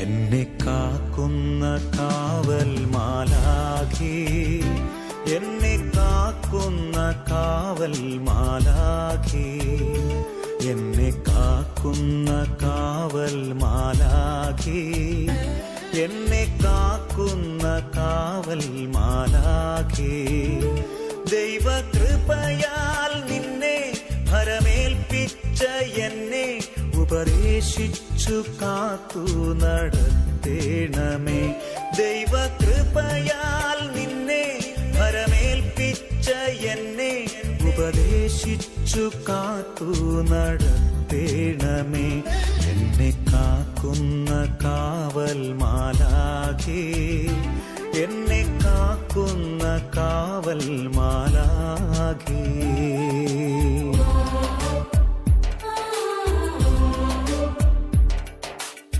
എന്നെ കാക്കുന്ന കാവൽ മാലാഖേ, എന്നെ കാക്കുന്ന കാവൽ മാലാഖേ, എന്നെ കാക്കുന്ന കാവൽ മാലാഖേ, എന്നെ കാക്കുന്ന കാവൽ മാലാഖേ. ദൈവകൃപയാൽ നിന്നെ ഭരമേൽപ്പിച്ച എന്നെ ഉപദേശിച്ചു കാത്തു നടത്തേണമേ. ദൈവകൃപയാൽ നിന്നെ ഭരമേൽപ്പിച്ച എന്നെ ഉപദേശിച്ചു കാത്തു നടത്തേണമേ. എന്നെ കാക്കുന്ന കാവൽ മാലാഖേ, എന്നെ കാക്കുന്ന കാവൽ മാലാഖേ.